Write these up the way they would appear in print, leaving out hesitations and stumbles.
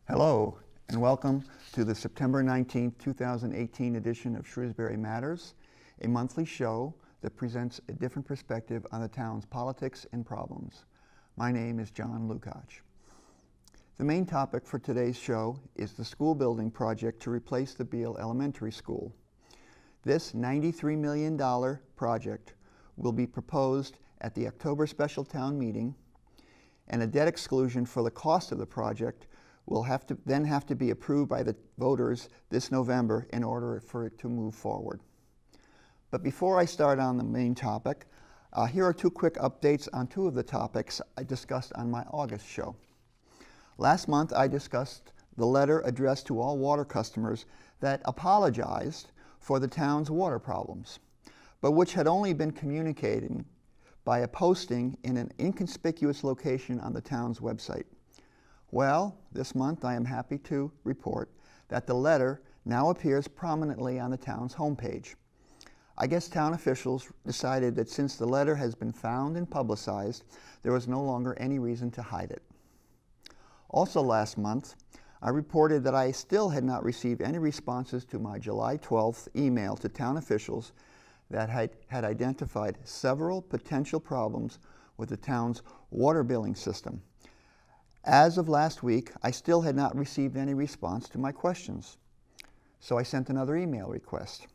Hello, and welcome to the September 19, 2018 edition of Shrewsbury Matters, a monthly show that presents a different perspective on the town's politics and problems. My name is John Lukach. The main topic for today's show is the school building project to replace the Beal Elementary School. This $93 million project will be proposed at the October special town meeting, and a debt exclusion for the cost of the project will have to be approved by the voters this November in order for it to move forward. But before I start on the main topic, here are two quick updates on two of the topics I discussed on my August show. Last month I discussed the letter addressed to all water customers that apologized for the town's water problems, but which had only been communicated by a posting in an inconspicuous location on the town's website. Well, this month I am happy to report that the letter now appears prominently on the town's homepage. I guess town officials decided that since the letter has been found and publicized, there was no longer any reason to hide it. Also last month, I reported that I still had not received any responses to my July 12th email to town officials that had identified several potential problems with the town's water billing system. As of last week, I still had not received any response to my questions, so I sent another email request.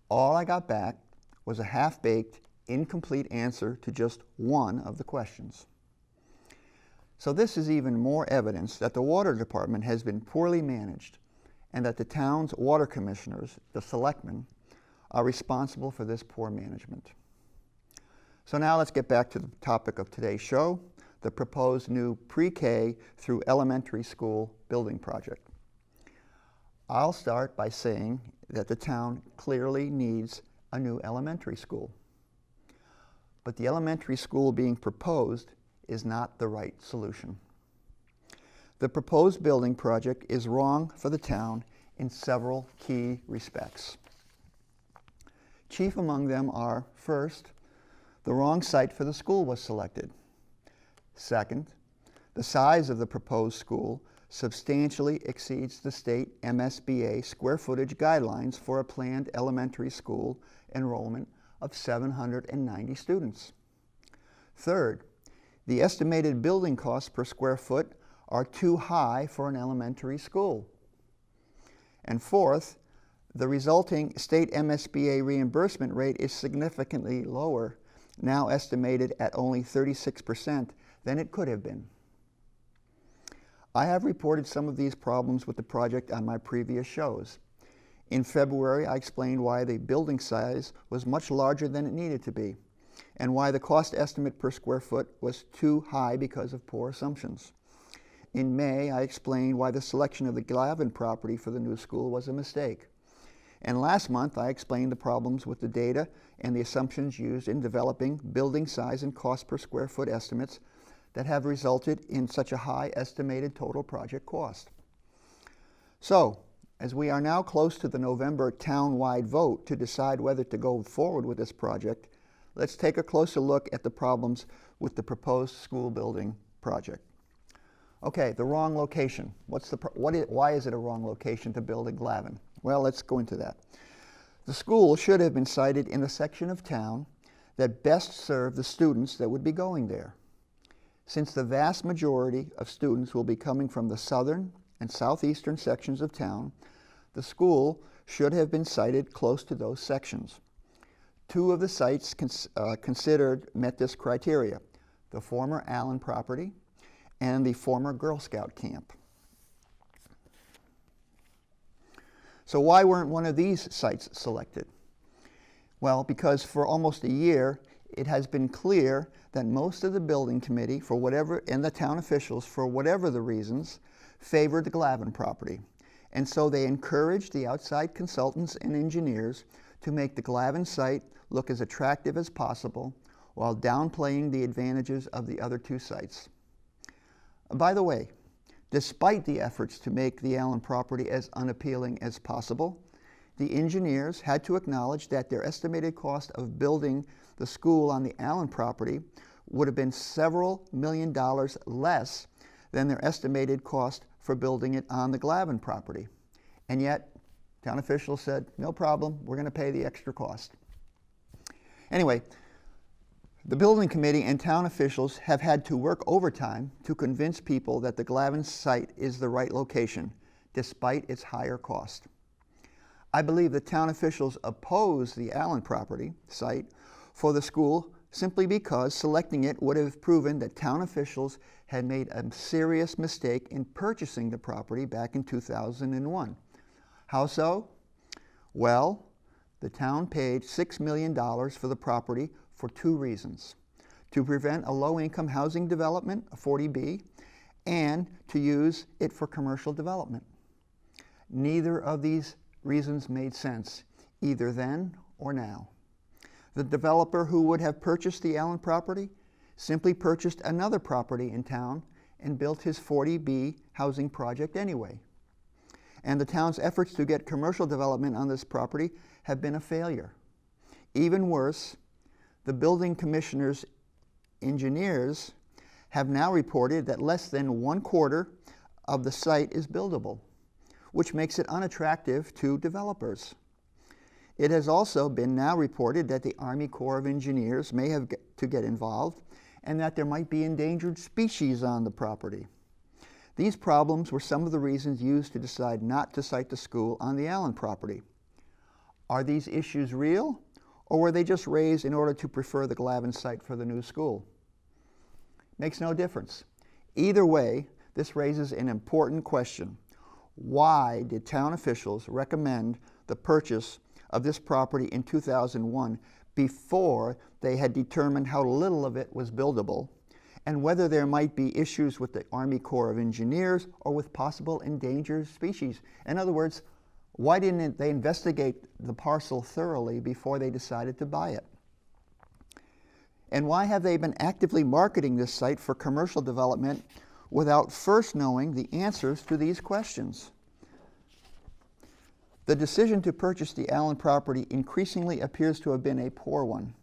All I got back was a half-baked, incomplete answer to just one of the questions. So this is even more evidence that the water department has been poorly managed and that the town's water commissioners, the selectmen, are responsible for this poor management. So now let's get back to the topic of today's show, the proposed new pre-K through elementary school building project. I'll start by saying that the town clearly needs a new elementary school. But the elementary school being proposed is not the right solution. The proposed building project is wrong for the town in several key respects. Chief among them are, first, the wrong site for the school was selected. Second, the size of the proposed school substantially exceeds the state Msba square footage guidelines for a planned elementary school enrollment of 790 students. Third, the estimated building costs per square foot are too high for an elementary school. And fourth, the resulting state Msba reimbursement rate is significantly lower, now estimated at only 36%, than it could have been. I have reported some of these problems with the project on my previous shows. In February, I explained why the building size was much larger than it needed to be, and why the cost estimate per square foot was too high because of poor assumptions. In May, I explained why the selection of the Glavin property for the new school was a mistake. And last month, I explained the problems with the data and the assumptions used in developing building size and cost per square foot estimates that have resulted in such a high estimated total project cost. So, as we are now close to the November town-wide vote to decide whether to go forward with this project, let's take a closer look at the problems with the proposed school building project. Okay, the wrong location. Why is it a wrong location to build in Glavin? Well, let's go into that. The school should have been sited in the section of town that best served the students that would be going there. Since the vast majority of students will be coming from the southern and southeastern sections of town, the school should have been sited close to those sections. Two of the sites considered met this criteria: the former Allen property and the former Girl Scout camp. So why weren't one of these sites selected? Well, because for almost a year, it has been clear that most of the building committee, and the town officials, for whatever the reasons, favored the Glavin property. And so they encouraged the outside consultants and engineers to make the Glavin site look as attractive as possible while downplaying the advantages of the other two sites. By the way, despite the efforts to make the Allen property as unappealing as possible, the engineers had to acknowledge that their estimated cost of building the school on the Allen property would have been several $1 million less than their estimated cost for building it on the Glavin property. And yet, town officials said, no problem, we're going to pay the extra cost. Anyway, the building committee and town officials have had to work overtime to convince people that the Glavin site is the right location, despite its higher cost. I believe the town officials opposed the Allen property site for the school simply because selecting it would have proven that town officials had made a serious mistake in purchasing the property back in 2001. How so? Well, the town paid $6 million for the property for two reasons: to prevent a low-income housing development, a 40B, and to use it for commercial development. Neither of these reasons made sense, either then or now. The developer who would have purchased the Allen property simply purchased another property in town and built his 40B housing project anyway. And the town's efforts to get commercial development on this property have been a failure. Even worse, the building commissioner's engineers have now reported that less than 1/4 of the site is buildable, which makes it unattractive to developers. It has also been now reported that the Army Corps of Engineers may have to get involved and that there might be endangered species on the property. These problems were some of the reasons used to decide not to site the school on the Allen property. Are these issues real, or were they just raised in order to prefer the Glavin site for the new school? Makes no difference. Either way, this raises an important question. Why did town officials recommend the purchase of this property in 2001 before they had determined how little of it was buildable and whether there might be issues with the Army Corps of Engineers or with possible endangered species? In other words, why didn't they investigate the parcel thoroughly before they decided to buy it? And why have they been actively marketing this site for commercial development without first knowing the answers to these questions? The decision to purchase the Allen property increasingly appears to have been a poor one.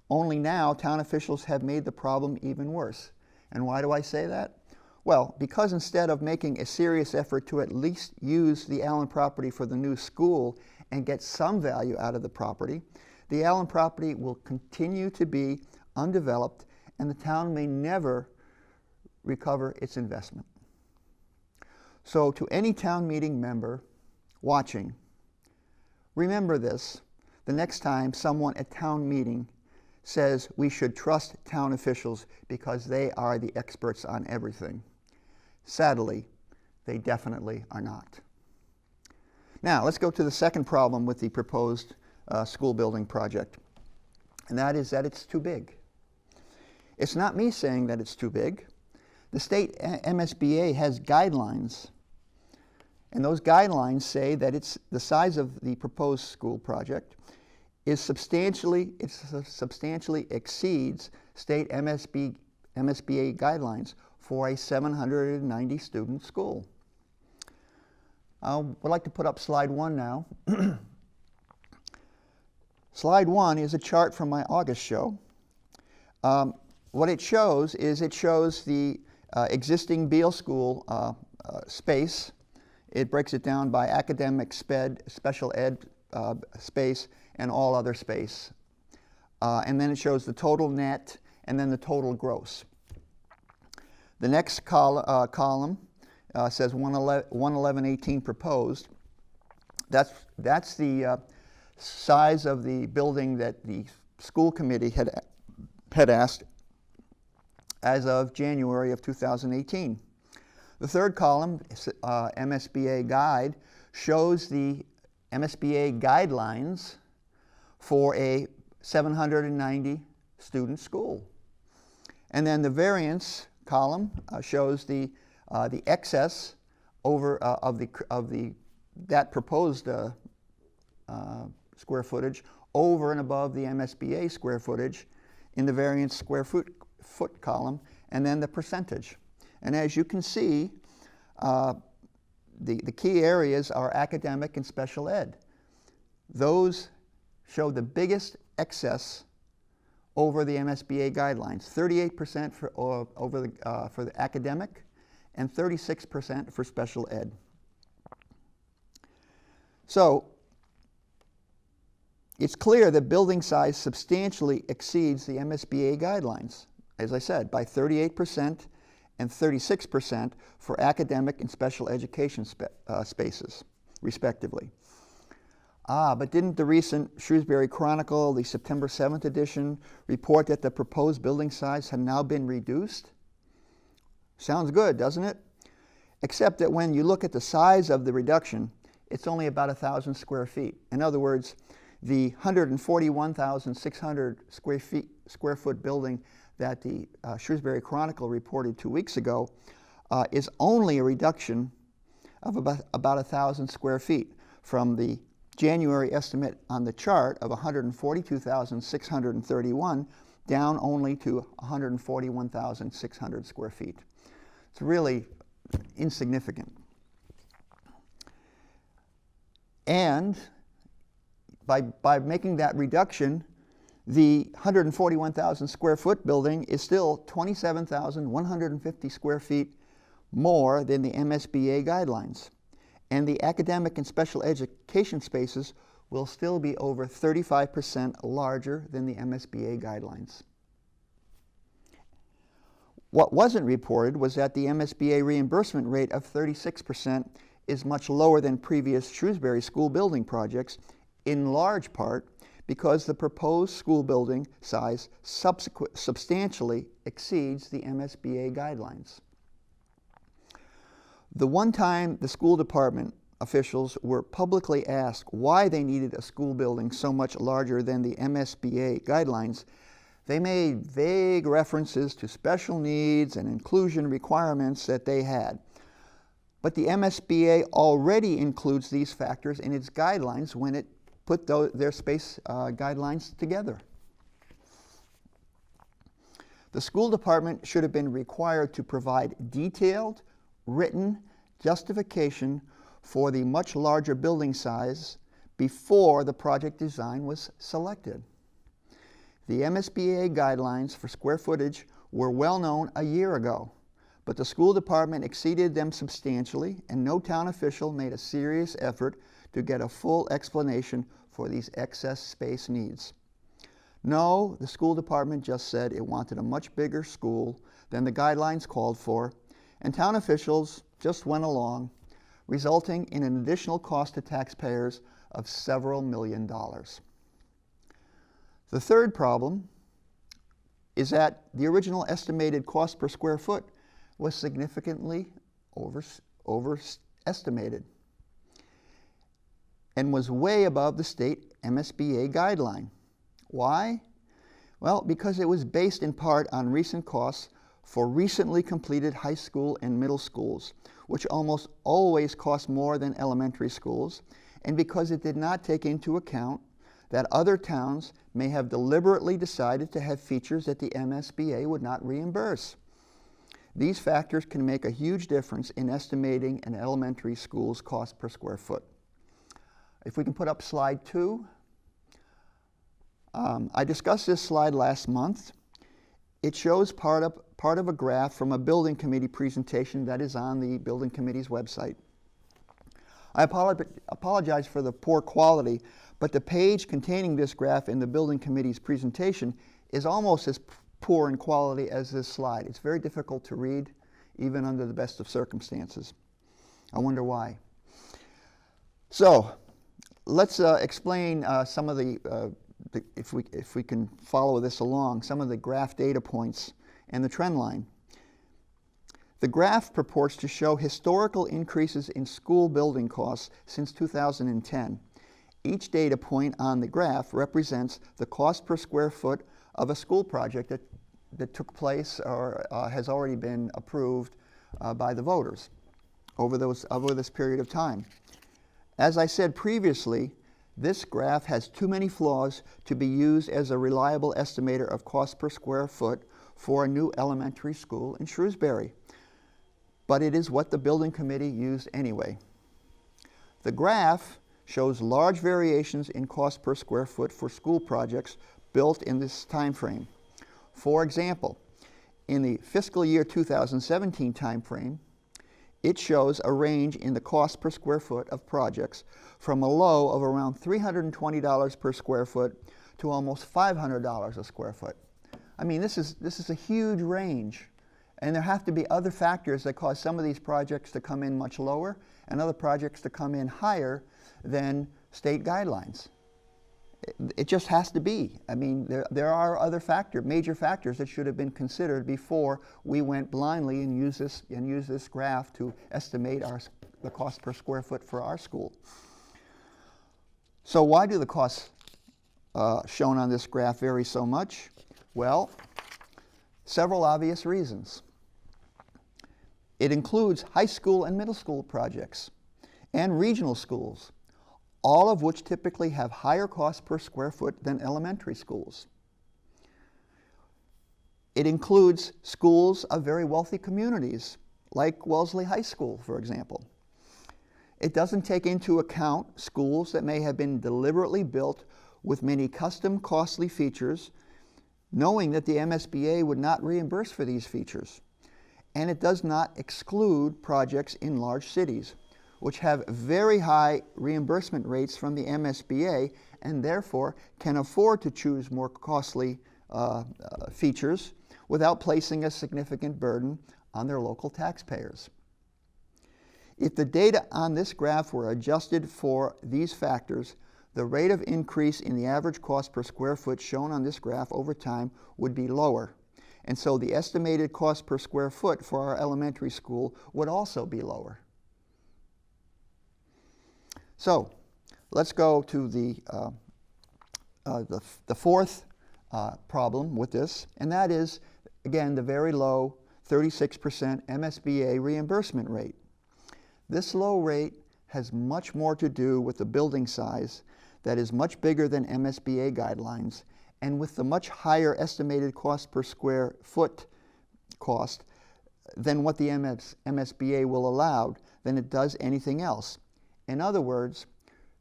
Only now, town officials have made the problem even worse. And why do I say that? Well, because instead of making a serious effort to at least use the Allen property for the new school and get some value out of the property, the Allen property will continue to be undeveloped and the town may never recover its investment. So to any town meeting member watching, remember this the next time someone at town meeting says we should trust town officials because they are the experts on everything. Sadly, they definitely are not. Now, let's go to the second problem with the proposed school building project, and that is that it's too big. It's not me saying that it's too big. The state MSBA has guidelines, and those guidelines say that the size of the proposed school project is substantially exceeds state MSBA guidelines for a 790 student school. I would like to put up slide 1 now. Slide 1 is a chart from my August show. What it shows is the existing Beal school space. It breaks it down by academic, special ed space, and all other space. And then it shows the total net and then the total gross. The next column says 11118 proposed. That's the size of the building that the school committee had asked as of January of 2018. The third column, MSBA guide, shows the MSBA guidelines for a 790 student school. And then the variance column shows the excess over that proposed square footage over and above the MSBA square footage in the variance square foot column, and then the percentage. And as you can see, the key areas are academic and special ed. Those show the biggest excess over the MSBA guidelines, 38% for the academic and 36% for special ed. So it's clear that building size substantially exceeds the MSBA guidelines, as I said, by 38% and 36% for academic and special education spaces, respectively. But didn't the recent Shrewsbury Chronicle, the September 7th edition, report that the proposed building size had now been reduced? Sounds good, doesn't it? Except that when you look at the size of the reduction, it's only about 1,000 square feet. In other words, the 141,600 square foot building that the Shrewsbury Chronicle reported 2 weeks ago is only a reduction of about 1,000 square feet from the January estimate on the chart of 142,631 down only to 141,600 square feet. It's really insignificant. And by making that reduction, the 141,000 square foot building is still 27,150 square feet more than the MSBA guidelines. And the academic and special education spaces will still be over 35% larger than the MSBA guidelines. What wasn't reported was that the MSBA reimbursement rate of 36% is much lower than previous Shrewsbury school building projects, in large part because the proposed school building size substantially exceeds the MSBA guidelines. The one time the school department officials were publicly asked why they needed a school building so much larger than the MSBA guidelines, they made vague references to special needs and inclusion requirements that they had. But the MSBA already includes these factors in its guidelines when it put their space guidelines together. The school department should have been required to provide detailed, written justification for the much larger building size before the project design was selected. The MSBA guidelines for square footage were well known a year ago, but the school department exceeded them substantially, and no town official made a serious effort to get a full explanation for these excess space needs. No, the school department just said it wanted a much bigger school than the guidelines called for, and town officials just went along, resulting in an additional cost to taxpayers of several $million. The third problem is that the original estimated cost per square foot was significantly overestimated and was way above the state MSBA guideline. Why? Well, because it was based in part on recent costs for recently completed high school and middle schools, which almost always cost more than elementary schools, and because it did not take into account that other towns may have deliberately decided to have features that the MSBA would not reimburse. These factors can make a huge difference in estimating an elementary school's cost per square foot. If we can put up slide 2. I discussed this slide last month. It shows part of a graph from a building committee presentation that is on the building committee's website. I apologize for the poor quality, but the page containing this graph in the building committee's presentation is almost as poor in quality as this slide. It's very difficult to read, even under the best of circumstances. I wonder why. So let's explain some of if we can follow this along, some of the graph data points and the trend line. The graph purports to show historical increases in school building costs since 2010. Each data point on the graph represents the cost per square foot of a school project that took place or has already been approved by the voters over this period of time. As I said previously, this graph has too many flaws to be used as a reliable estimator of cost per square foot for a new elementary school in Shrewsbury. But it is what the building committee used anyway. The graph shows large variations in cost per square foot for school projects built in this time frame. For example, in the fiscal year 2017 time frame, it shows a range in the cost per square foot of projects from a low of around $320 per square foot to almost $500 a square foot. I mean, this is a huge range, and there have to be other factors that cause some of these projects to come in much lower and other projects to come in higher than state guidelines. It just has to be. I mean, there are other major factors that should have been considered before we went blindly and used this graph to estimate the cost per square foot for our school. So why do the costs shown on this graph vary so much? Well, several obvious reasons. It includes high school and middle school projects and regional schools, all of which typically have higher costs per square foot than elementary schools. It includes schools of very wealthy communities, like Wellesley High School, for example. It doesn't take into account schools that may have been deliberately built with many custom costly features, knowing that the MSBA would not reimburse for these features. And it does not exclude projects in large cities, which have very high reimbursement rates from the MSBA and therefore can afford to choose more costly features without placing a significant burden on their local taxpayers. If the data on this graph were adjusted for these factors, the rate of increase in the average cost per square foot shown on this graph over time would be lower. And so the estimated cost per square foot for our elementary school would also be lower. So let's go to the fourth problem with this, and that is, again, the very low 36% MSBA reimbursement rate. This low rate has much more to do with the building size that is much bigger than MSBA guidelines, and with the much higher estimated cost per square foot cost than what the MSBA will allow than it does anything else. In other words,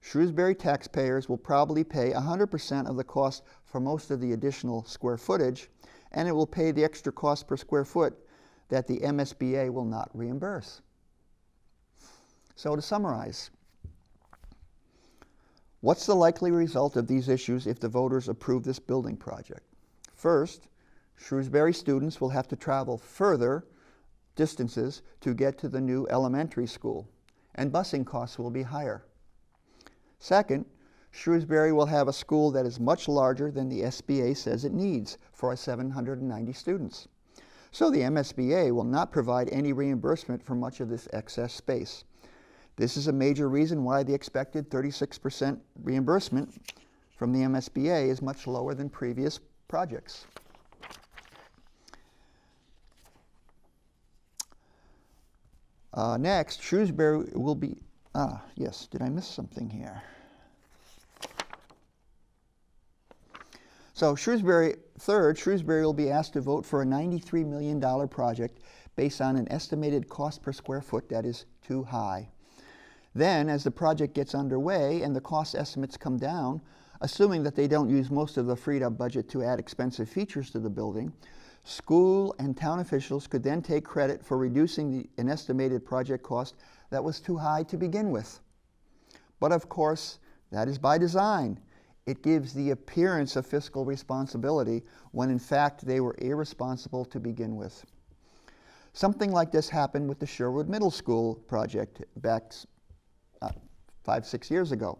Shrewsbury taxpayers will probably pay 100% of the cost for most of the additional square footage, and it will pay the extra cost per square foot that the MSBA will not reimburse. So to summarize, what's the likely result of these issues if the voters approve this building project? First, Shrewsbury students will have to travel further distances to get to the new elementary school, and busing costs will be higher. Second, Shrewsbury will have a school that is much larger than the SBA says it needs for 790 students. So the MSBA will not provide any reimbursement for much of this excess space. This is a major reason why the expected 36% reimbursement from the MSBA is much lower than previous projects. Next, Shrewsbury will be, yes, did I miss something here? So Shrewsbury will be asked to vote for a $93 million project based on an estimated cost per square foot that is too high. Then, as the project gets underway and the cost estimates come down, assuming that they don't use most of the freed up budget to add expensive features to the building, school and town officials could then take credit for reducing an estimated project cost that was too high to begin with. But of course, that is by design. It gives the appearance of fiscal responsibility when in fact they were irresponsible to begin with. Something like this happened with the Sherwood Middle School project back 5-6 years ago.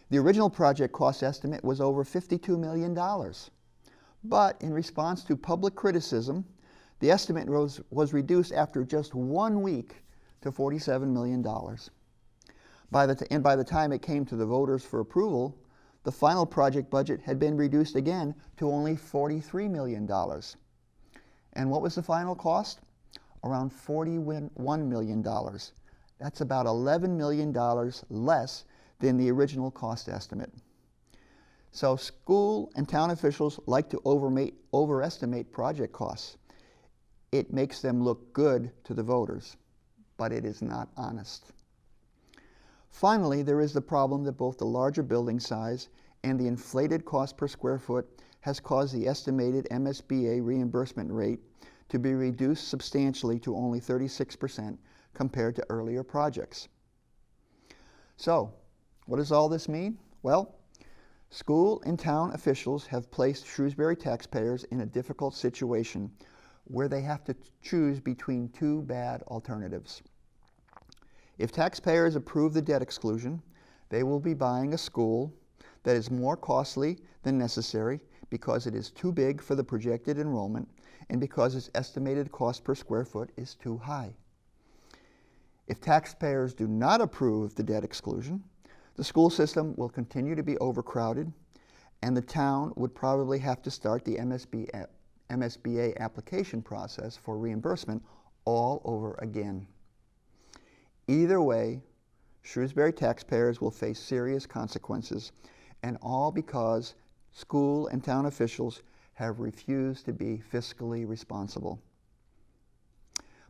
The original project cost estimate was over $52 million. But in response to public criticism, the estimate was reduced after just 1 week to $47 million. By the time it came to the voters for approval, the final project budget had been reduced again to only $43 million. And what was the final cost? Around $41 million. That's about $11 million less than the original cost estimate. So school and town officials like to overestimate project costs. It makes them look good to the voters, but it is not honest. Finally, there is the problem that both the larger building size and the inflated cost per square foot has caused the estimated MSBA reimbursement rate to be reduced substantially to only 36% compared to earlier projects. So, what does all this mean? Well, school and town officials have placed Shrewsbury taxpayers in a difficult situation where they have to choose between two bad alternatives. If taxpayers approve the debt exclusion, they will be buying a school that is more costly than necessary because it is too big for the projected enrollment and because its estimated cost per square foot is too high. If taxpayers do not approve the debt exclusion, the school system will continue to be overcrowded, and the town would probably have to start the MSBA application process for reimbursement all over again. Either way, Shrewsbury taxpayers will face serious consequences, and all because school and town officials have refused to be fiscally responsible.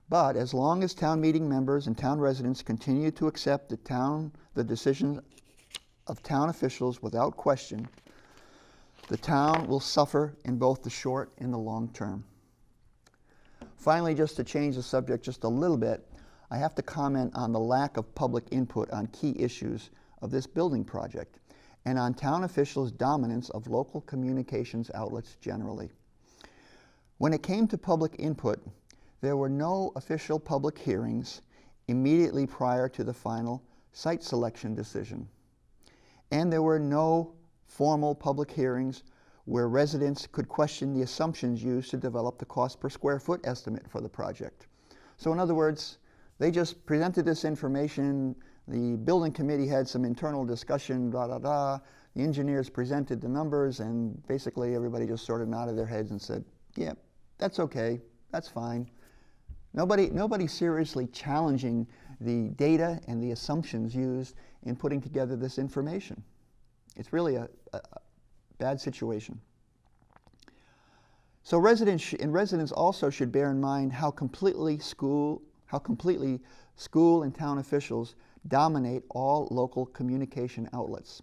But as long as town meeting members and town residents continue to accept the decisions of town officials without question, the town will suffer in both the short and the long term. Finally, just to change the subject just a little bit, I have to comment on the lack of public input on key issues of this building project and on town officials' dominance of local communications outlets generally. When it came to public input, there were no official public hearings immediately prior to the final site selection decision, and there were no formal public hearings where residents could question the assumptions used to develop the cost per square foot estimate for the project. So in other words, they just presented this information, the building committee had some internal discussion, the engineers presented the numbers, and basically everybody just sort of nodded their heads and said, yeah, that's okay, that's fine. Nobody seriously challenging the data and the assumptions used in putting together this information. It's really a bad situation. So residents also should bear in mind how completely school and town officials dominate all local communication outlets.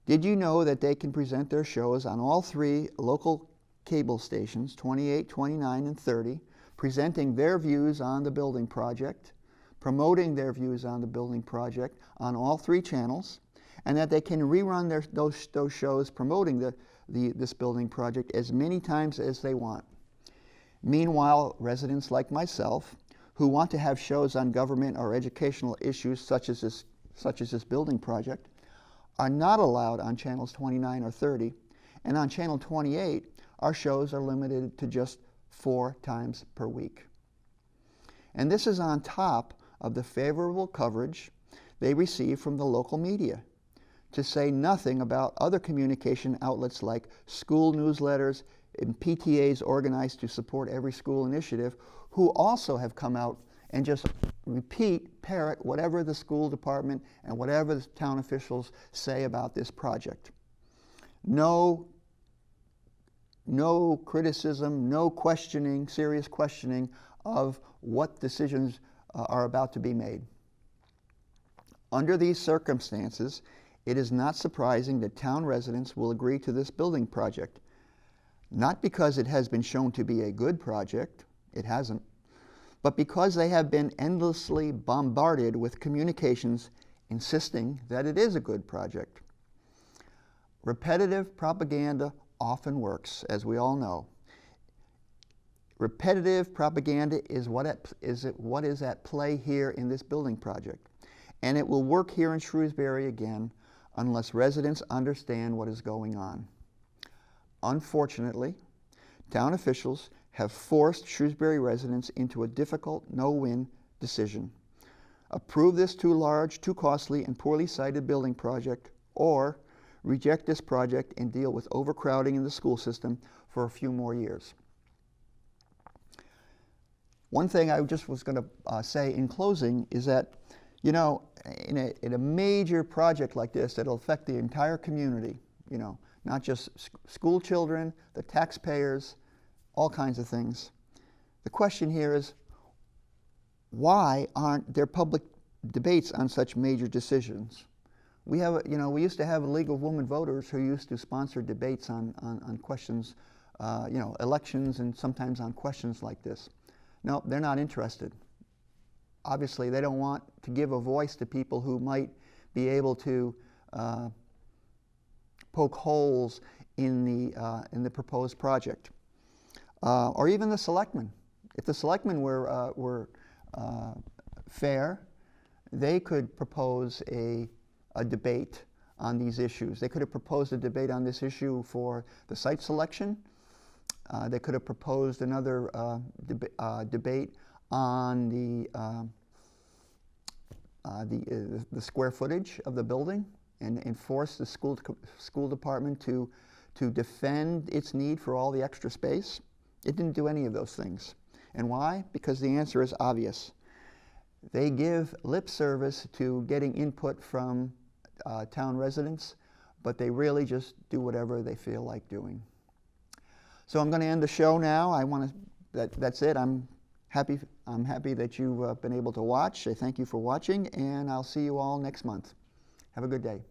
Did you know that they can present their shows on all three local cable stations, 28, 29, and 30, presenting their views on the building project, promoting their views on the building project on all three channels, and that they can rerun those shows promoting this building project as many times as they want. Meanwhile, residents like myself, who want to have shows on government or educational issues such as this building project, are not allowed on channels 29 or 30, and on channel 28, our shows are limited to just 4 times per week. And this is on top of the favorable coverage they receive from the local media, to say nothing about other communication outlets like school newsletters and PTAs organized to support every school initiative, who also have come out and just parrot whatever the school department and whatever the town officials say about this project. No criticism, no questioning, serious questioning of what decisions are about to be made. Under these circumstances, it is not surprising that town residents will agree to this building project, not because it has been shown to be a good project, it hasn't, but because they have been endlessly bombarded with communications insisting that it is a good project. Repetitive propaganda often works, as we all know. Repetitive propaganda is what is at play here in this building project, and it will work here in Shrewsbury again unless residents understand what is going on. Unfortunately, town officials have forced Shrewsbury residents into a difficult no-win decision. Approve this too large, too costly, and poorly sited building project, or reject this project and deal with overcrowding in the school system for a few more years. One thing I just was going to say in closing is that, you know, in a major project like this that'll affect the entire community, you know, not just school children, the taxpayers, all kinds of things. The question here is, why aren't there public debates on such major decisions? We used to have a League of Women Voters who used to sponsor debates on questions, elections, and sometimes on questions like this. No, they're not interested. obviously they don't want to give a voice to people who might be able to poke holes in the proposed project. Or even the selectmen. If the selectmen were fair, they could propose a debate on these issues. They could have proposed a debate on this issue for the site selection. They could have proposed another debate on the square footage of the building, and force the school department to defend its need for all the extra space. It didn't do any of those things. And why? Because the answer is obvious. They give lip service to getting input from town residents, but they really just do whatever they feel like doing. So I'm going to end the show now. That's it. I'm happy that you've been able to watch. I thank you for watching, and I'll see you all next month. Have a good day.